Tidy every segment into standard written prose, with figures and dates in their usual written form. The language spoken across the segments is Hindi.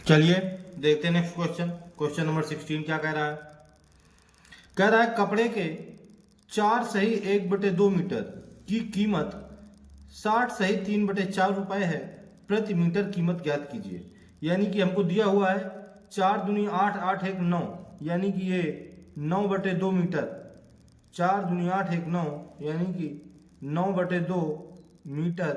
चलिए देखते हैं नेक्स्ट क्वेश्चन। क्वेश्चन नंबर 16 क्या कह रहा है? कह रहा है कपड़े के 4 सही 1/2 मीटर की कीमत 60 सही 3/4 रुपए है। प्रति मीटर कीमत ज्ञात कीजिए। यानी कि हमको दिया हुआ है 4 दूनी 8, 8 1 9, यानी कि ये 9/2 मीटर। 4 दूनी 8 1 9, यानी कि 9/2 मीटर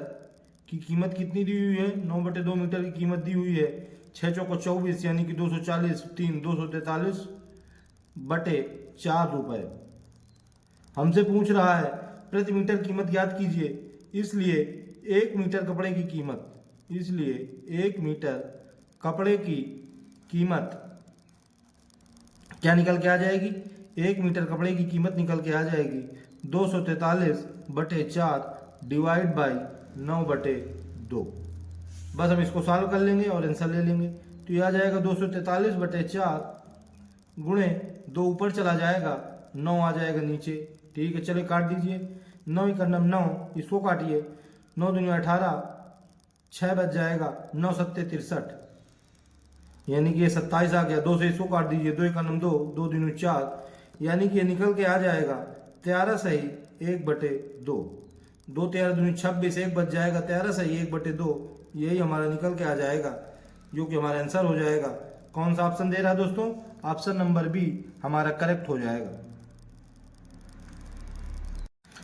की कीमत कितनी दी हुई है? 9/2 मीटर की कीमत दी हुई है 6 चौको 24, यानी कि 240, 3 243/4 रुपए। हमसे पूछ रहा है प्रति मीटर कीमत ज्ञात कीजिए। इसलिए 1 मीटर कपड़े की कीमत, इसलिए 1 मीटर कपड़े की कीमत क्या निकल के आ जाएगी? 1 मीटर कपड़े की कीमत निकल के आ जाएगी 243/4 डिवाइड बाई 9/2। बस हम इसको सॉल्व कर लेंगे और आंसर ले लेंगे। तो ये आ जाएगा 243/4 गुणे 2 ऊपर चला जाएगा, 9 आ जाएगा नीचे। ठीक है, चलिए काट दीजिए। 9 1 9, इसको काटिए। 9 दूनी 18, 6 बच जाएगा, 9 7 63, यानी कि ये 27 आ गया। 2 से इसको काट दीजिए। 2 1 2, 2 दूनी 4, यानी कि ये निकल के आ जाएगा 13 सही 1/2। 2 13 दूनी 26, 1 बच जाएगा 13 सही 1/2। यही हमारा निकल के आ जाएगा, जो कि हमारा आंसर हो जाएगा। कौन सा ऑप्शन दे रहा है दोस्तों? ऑप्शन नंबर बी हमारा करेक्ट हो जाएगा।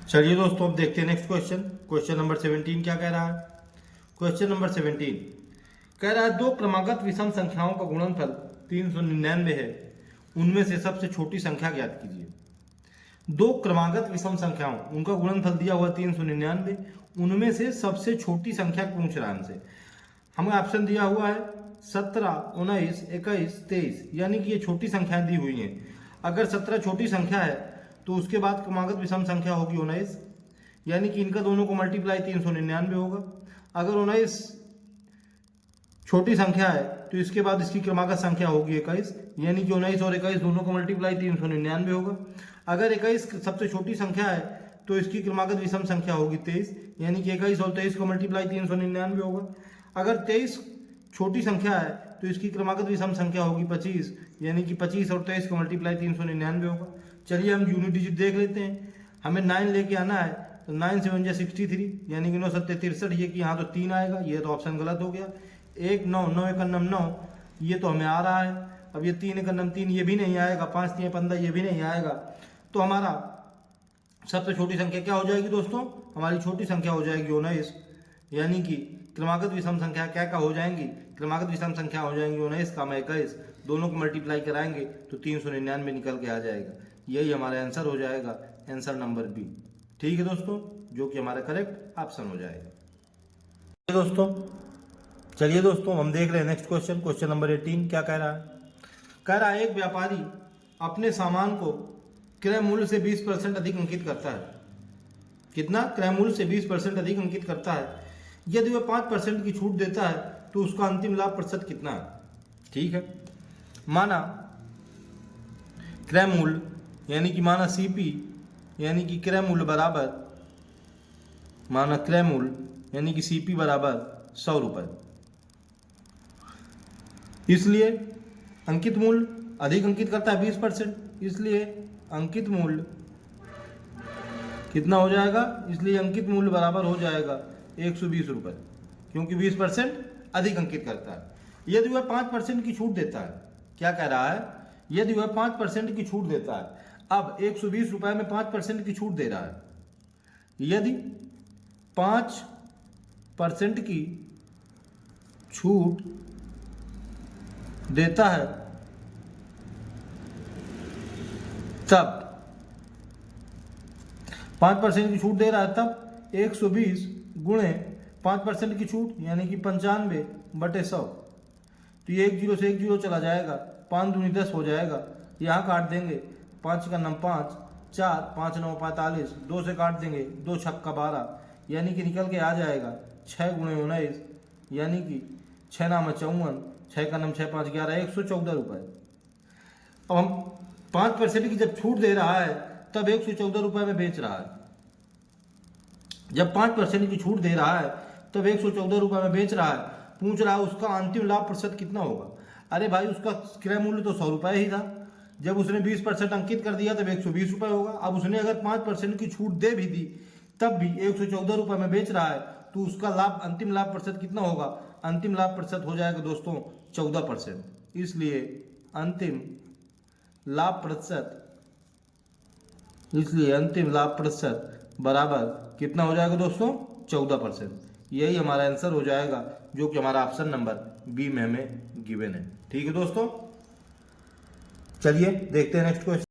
चलिए दोस्तों अब देखते हैं नेक्स्ट क्वेश्चन। क्वेश्चन नंबर 17 क्या कह रहा है? क्वेश्चन नंबर 17 कह रहा है दो क्रमागत विषम संख्याओं का गुणनफल 399 है, उनमें से सबसे छोटी संख्या ज्ञात कीजिए। दो क्रमागत विषम संख्याओं, उनका गुणनफल दिया हुआ 399, उनमें से सबसे छोटी संख्या पूछ रहा है हमसे। हमें ऑप्शन दिया हुआ है 17, 19, 21, 23, यानी कि ये छोटी संख्याएं दी हुई हैं। अगर 17 छोटी संख्या है तो उसके बाद क्रमागत विषम संख्या होगी 19, यानी कि इनका दोनों को मल्टीप्लाई 399 होगा। अगर 19 छोटी संख्या है तो इसके बाद इसकी क्रमागत संख्या होगी 21, यानी कि 19 और 21 दोनों को मल्टीप्लाई 399 होगा। अगर 21 सबसे छोटी संख्या है तो इसकी क्रमागत विषम संख्या होगी 23, यानी कि 21 और 23 को मल्टीप्लाई 399 होगा। अगर 23 छोटी संख्या है तो इसकी क्रमागत विषम संख्या होगी 25, यानी कि 25 और 23 को मल्टीप्लाई 399 होगा। चलिए हम यूनिट डिजिट देख लेते हैं। हमें 9 लेके आना है, तो 9 से 1 63, यानी कि 9 7 63, ये कि यहाँ तो 3 आएगा, ये तो ऑप्शन गलत हो गया। 1 9, 9 1 9, ये तो हमें आ रहा है। अब ये 3 1 3, ये भी नहीं आएगा। 5 3 15, ये भी नहीं आएगा। तो हमारा सबसे छोटी संख्या क्या हो जाएगी दोस्तों? हमारी छोटी संख्या हो जाएगी 19, यानी कि क्रमागत विषम संख्या क्या क्या हो जाएंगी? क्रमागत विषम संख्या हो जाएंगी 19 का 21, दोनों को मल्टीप्लाई कराएंगे तो 399 निकल के आ जाएगा। यही हमारा आंसर हो जाएगा, आंसर नंबर बी। ठीक है दोस्तों, जो कि हमारा करेक्ट ऑप्शन हो जाएगा। दोस्तों चलिए दोस्तों हम देख रहे हैं नेक्स्ट क्वेश्चन। क्वेश्चन नंबर 18 क्या कह रहा है? कह रहा है एक व्यापारी अपने सामान को क्रय मूल्य से 20% अधिक अंकित करता है। कितना? क्रय मूल्य से 20% अधिक अंकित करता है। यदि वह 5% की छूट देता है तो उसका अंतिम लाभ प्रतिशत कितना है? ठीक है, माना क्रय मूल्य, यानी कि माना सीपी, यानी कि क्रय मूल्य बराबर, माना क्रय मूल्य यानी कि सीपी बराबर 100 रुपए। इसलिए अंकित मूल्य अधिक अंकित करता है 20%, इसलिए अंकित मूल्य कितना हो जाएगा? इसलिए अंकित मूल्य बराबर हो जाएगा 120 रुपए, क्योंकि 20% अधिक अंकित करता है। यदि वह 5% की छूट देता है, क्या कह रहा है? यदि वह 5% की छूट देता है, अब 120 रुपए में 5% की छूट दे रहा है। यदि 5% की छूट देता है तब 5% की छूट दे रहा है, तब 120 गुणे 5% की छूट, यानी कि 95/100। तो ये 1 0 से 1 0 चला जाएगा, 5 दूनी 10 हो जाएगा। यहाँ काट देंगे, 5 का 9 5, 4 5 9 45, 2 से काट देंगे, 2 छक्का 12, यानी कि निकल के आ जाएगा 6 गुणे 19, यानी कि 6 नाम 54, 6 का 9 6 5 11, 114 रुपए। अब हम 5% की जब छूट दे रहा है तब 114 रुपए में बेच रहा है। जब 5% की छूट दे रहा है तब 114 रुपए में बेच रहा है, पूछ रहा है उसका अंतिम लाभ प्रतिशत कितना होगा। अरे भाई उसका क्रय मूल्य तो 100 रुपये ही था, जब उसने 20% अंकित कर दिया तब 120 रुपये होगा। अब उसने अगर 5% की छूट दे भी दी तब भी 114 रुपये में बेच रहा है, तो उसका लाभ अंतिम लाभ प्रतिशत कितना होगा। अंतिम लाभ प्रतिशत हो जाएगा दोस्तों 14%। इसलिए अंतिम लाभ प्रतिशत बराबर कितना हो जाएगा दोस्तों 14%। यही हमारा आंसर हो जाएगा, जो कि हमारा ऑप्शन नंबर बी में हमें गिवन है। ठीक है दोस्तों, चलिए देखते हैं नेक्स्ट क्वेश्चन।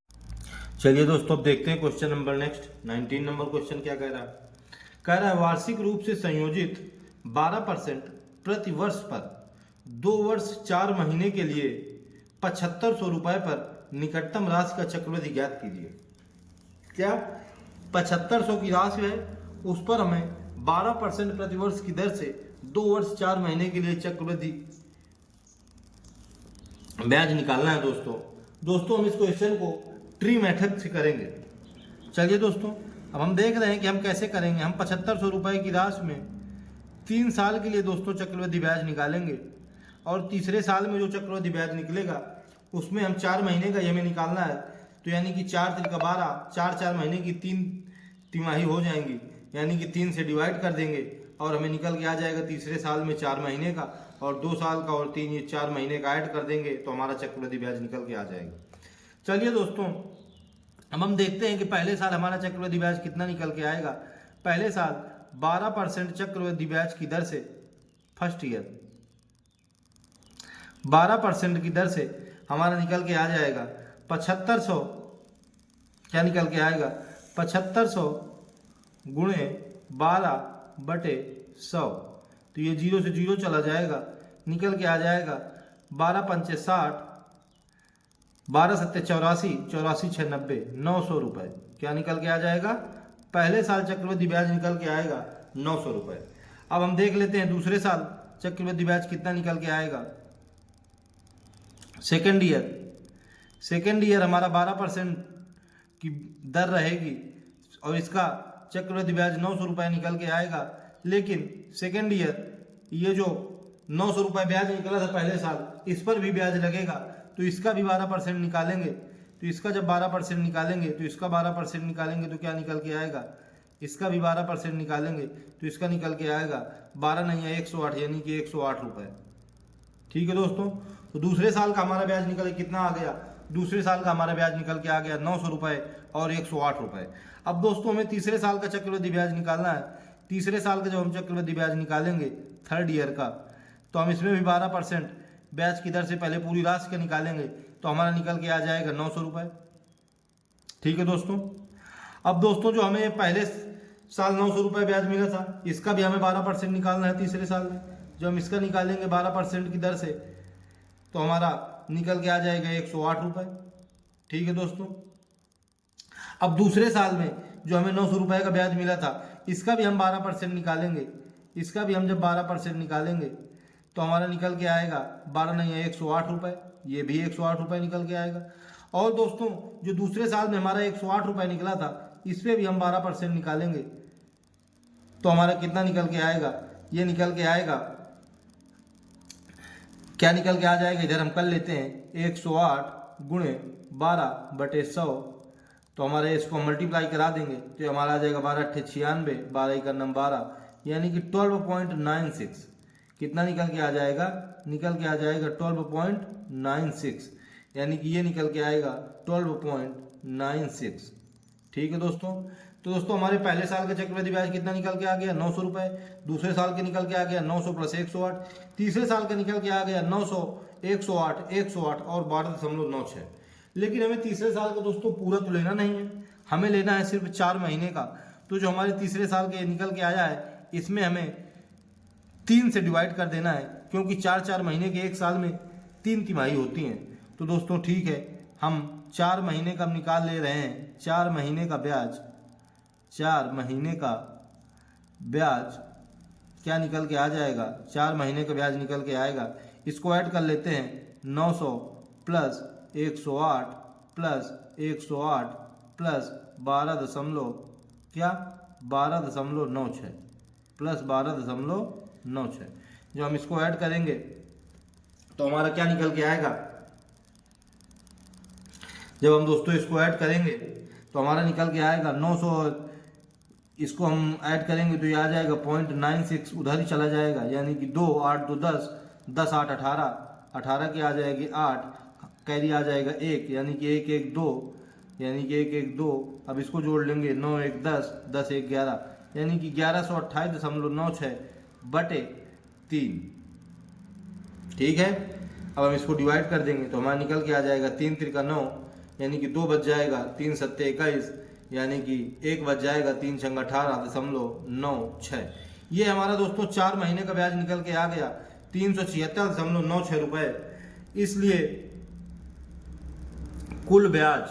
चलिए दोस्तों अब देखते हैं question number next 19 number question क्या कह रहा है। कह रहा है वार्षिक रूप से संयोजित 12% प्रति वर्ष पर 2 वर्ष 4 महीने के लिए 7500 रुपये पर निकटतम राशि का चक्रवृद्धि ज्ञात कीजिए। क्या 7500 की राशि है, उस पर हमें 12% प्रति वर्ष की दर से 2 वर्ष 4 महीने के लिए चक्रवृद्धि ब्याज निकालना है। दोस्तों हम इस क्वेश्चन को ट्री मेथड से करेंगे। चलिए दोस्तों अब हम देख रहे हैं कि हम कैसे करेंगे। हम 7500 रुपये की राशि में 3 साल के लिए दोस्तों चक्रवृद्धि ब्याज निकालेंगे, और तीसरे साल में जो चक्रवृद्धि ब्याज निकलेगा उसमें हम 4 महीने का हमें निकालना है। तो यानी कि 4 3 12, 4 महीने की 3 तिमाही हो जाएंगी, यानी कि 3 से डिवाइड कर देंगे और हमें निकल के आ जाएगा तीसरे साल में 4 महीने का, और 2 साल का और 3 ये 4 महीने का ऐड कर देंगे तो हमारा चक्रवृद्धि ब्याज निकल के आ जाएगा। चलिए दोस्तों अब हम देखते हैं कि पहले साल हमारा चक्रवृद्धि ब्याज कितना निकल के आएगा। पहले साल 12% चक्रवृद्धि ब्याज की दर से, फर्स्ट ईयर 12% की दर से हमारा निकल के आ जाएगा 7500। क्या निकल के आएगा 7500 गुणे 12/100। तो ये 0 से 0 चला जाएगा, निकल के आ जाएगा 12 पंचे 60, 12 सत्ते 84, 84 6 90, 900 रुपये। क्या निकल के आ जाएगा, पहले साल चक्रवृद्धि ब्याज निकल के आएगा 900 रुपये। अब हम देख लेते हैं दूसरे साल चक्रवृद्धि ब्याज कितना निकल के आएगा। सेकेंड ईयर हमारा 12% की दर रहेगी और इसका चक्रवृद्धि ब्याज 900 रुपये निकल के आएगा। लेकिन सेकेंड ईयर ये जो 900 रुपये ब्याज निकला था पहले साल, इस पर भी ब्याज लगेगा, तो इसका भी 12% निकालेंगे। तो इसका जब 12% निकालेंगे तो इसका 12% निकालेंगे तो क्या निकल के आएगा, इसका भी 12% निकालेंगे तो इसका निकल के आएगा 12 नहीं है 108, यानी कि 108 रुपये। ठीक है दोस्तों, तो दूसरे साल का हमारा ब्याज निकल कितना आ गया, दूसरे साल का हमारा ब्याज निकल के आ गया 900 रुपये और 108 रुपये। अब दोस्तों हमें तीसरे साल का चक्रवृद्धि ब्याज निकालना है। तीसरे साल का जब हम चक्रवृद्धि ब्याज निकालेंगे थर्ड ईयर का, तो हम इसमें भी 12% ब्याज की दर से पहले पूरी राशि का निकालेंगे, तो हमारा निकल के आ जाएगा 900 रुपये। ठीक है दोस्तों, अब दोस्तों जो हमें पहले साल 900 रुपये ब्याज मिला था, इसका भी हमें 12% निकालना है तीसरे साल में। जब हम इसका निकालेंगे 12% की दर से, तो हमारा निकल के आ जाएगा 108 रुपये। ठीक है दोस्तों, अब दूसरे साल में जो हमें 900 रुपये का ब्याज मिला था, इसका भी हम 12% निकालेंगे। इसका भी हम जब 12% निकालेंगे तो हमारा निकल के आएगा 12 नहीं है 108 रुपये, ये भी 108 रुपये निकल के आएगा। और दोस्तों जो दूसरे साल में हमारा 108 रुपये निकला था, इस पर भी हम 12% निकालेंगे तो हमारा कितना निकल के आएगा, ये निकल के आएगा, क्या निकल के आ जाएगा, इधर हम कर लेते हैं 108 गुणे 12/100। तो हमारे इसको मल्टीप्लाई करा देंगे तो हमारा आ जाएगा 12 8 96, 12 का नंबर 12, यानी कि 12.96। कितना निकल के आ जाएगा, निकल के आ जाएगा 12.96, यानी कि ये निकल के आएगा 12.96। ठीक है दोस्तों, तो दोस्तों हमारे पहले साल का चक्रवृद्धि ब्याज कितना निकल के आ गया 900 रुपये, दूसरे साल के निकल के आ गया 900 + 108, तीसरे साल का निकल के आ गया 900, 108 और 12.96। लेकिन हमें तीसरे साल का दोस्तों पूरा तो लेना नहीं है, हमें लेना है सिर्फ 4 महीने का। तो जो हमारे तीसरे साल के निकल के आया है, इसमें हमें 3 से डिवाइड कर देना है, क्योंकि 4 महीने के एक साल में 3 तिमाही होती हैं। तो दोस्तों ठीक है, हम 4 महीने का निकाल ले रहे हैं। 4 महीने का ब्याज, 4 महीने का ब्याज क्या निकल के आ जाएगा, 4 महीने का ब्याज निकल के आएगा। इसको ऐड कर लेते हैं, 900 + 108 + 108 + 12.96 + 12.96, जब हम इसको ऐड करेंगे तो हमारा क्या निकल के आएगा, जब हम दोस्तों इसको ऐड करेंगे तो हमारा निकल के आएगा 900, इसको हम ऐड करेंगे तो ये आ जाएगा 0.96, उधर ही चला जाएगा, यानी कि 2 8 2 10, 10 8 18, 18 की आ जाएगी 8, कैरी आ जाएगा 1, यानी कि 1 1 2, यानी कि 1 1 2। अब इसको जोड़ लेंगे 9 1 10, 10 1 11, यानी कि 1128.96 बटे 3। ठीक है, अब हम इसको डिवाइड कर देंगे तो हमारा निकल के आ जाएगा 3 3 9, यानी कि 2 बच जाएगा, 3 7 21, यानी कि 1 बच जाएगा, 3 6 18.96। ये हमारा दोस्तों 4 महीने का ब्याज निकल के आ गया 376.96 रुपए। इसलिए कुल ब्याज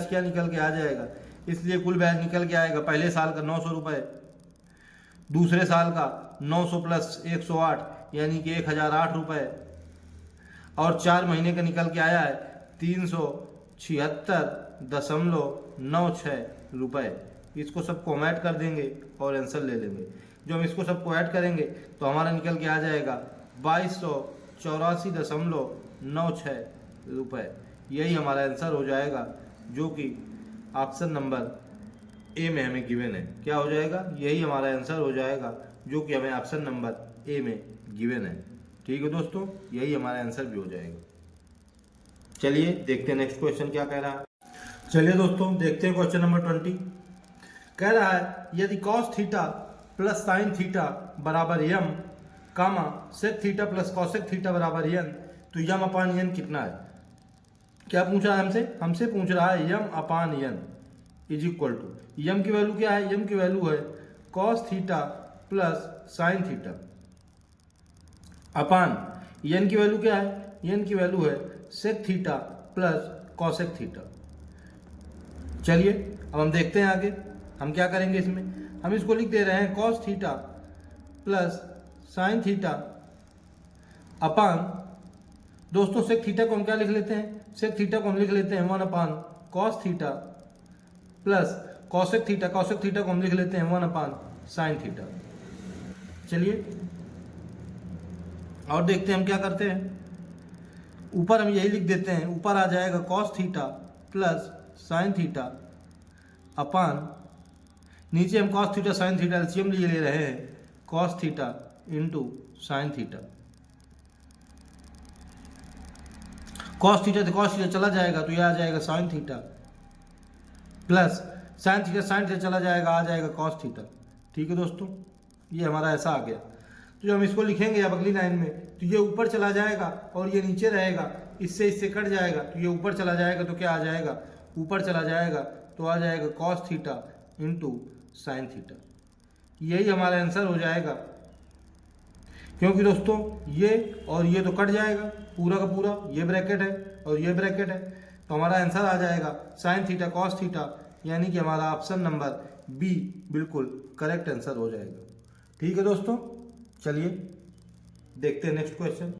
क्या निकल के आ जाएगा, इसलिए कुल ब्याज निकल के आएगा पहले साल का 900 रुपये, दूसरे साल का 900 प्लस 108, यानी कि 1008 रुपये, और 4 महीने का निकल के आया है 376.96 रुपये। इसको सबको हम ऐड कर देंगे और आंसर ले लेंगे। जो हम इसको सबको ऐड करेंगे तो हमारा निकल के आ जाएगा 2284.96 रुपये। यही हमारा आंसर हो जाएगा, जो कि ऑप्शन नंबर ए में हमें गिवन है। क्या हो जाएगा, यही हमारा आंसर हो जाएगा, जो कि हमें ऑप्शन नंबर ए में गिवन है। ठीक है दोस्तों, यही हमारा आंसर भी हो जाएगा। चलिए देखते हैं नेक्स्ट क्वेश्चन क्या कह रहा है। चलिए दोस्तों देखते हैं क्वेश्चन नंबर 20। कह रहा है यदि cos theta plus sine theta बराबर m, comma sec theta plus cosec theta बराबर यन, तो यम अपान यन कितना है। क्या पूछ रहा है हमसे पूछ रहा है m upon n is equal to, m की वैल्यू क्या है, यम की वैल्यू है cos theta plus sine theta upon n की वैल्यू क्या है, यन की वैल्यू है sec theta plus cosec theta. चलिए अब हम देखते हैं आगे हम क्या करेंगे। इसमें हम इसको लिख दे रहे हैं cos theta plus sine theta अपान, दोस्तों सेक थीटा को हम क्या लिख लेते हैं, सेक थीटा को हम लिख लेते हैं 1 अपान cos theta plus cosec theta, cosec theta को हम लिख लेते हैं 1 अपान साइन थीटा। चलिए और देखते हैं हम क्या करते हैं। ऊपर हम यही लिख देते हैं, ऊपर आ जाएगा cos theta plus sine theta अपान, नीचे हम cos theta sine theta LCM लिए ले रहे हैं, cos theta into sine theta. cos theta से cos थीटा चला जाएगा तो यह आ जाएगा sine theta plus sine theta चला जाएगा, आ जाएगा cos थीटा। ठीक है दोस्तों, ये हमारा ऐसा आ गया। तो जब हम इसको लिखेंगे अब अगली लाइन में तो ये ऊपर चला जाएगा और ये नीचे रहेगा, इससे कट जाएगा तो ये ऊपर चला जाएगा, तो क्या आ जाएगा, ऊपर चला जाएगा तो आ जाएगा cos theta into sine theta. यही हमारा आंसर हो जाएगा, क्योंकि दोस्तों ये और ये तो कट जाएगा पूरा का पूरा, ये ब्रैकेट है और ये ब्रैकेट है, तो हमारा आंसर आ जाएगा साइन थीटा cos थीटा, यानी कि हमारा ऑप्शन नंबर बी बिल्कुल करेक्ट आंसर हो जाएगा। ठीक है दोस्तों, चलिए देखते हैं नेक्स्ट क्वेश्चन।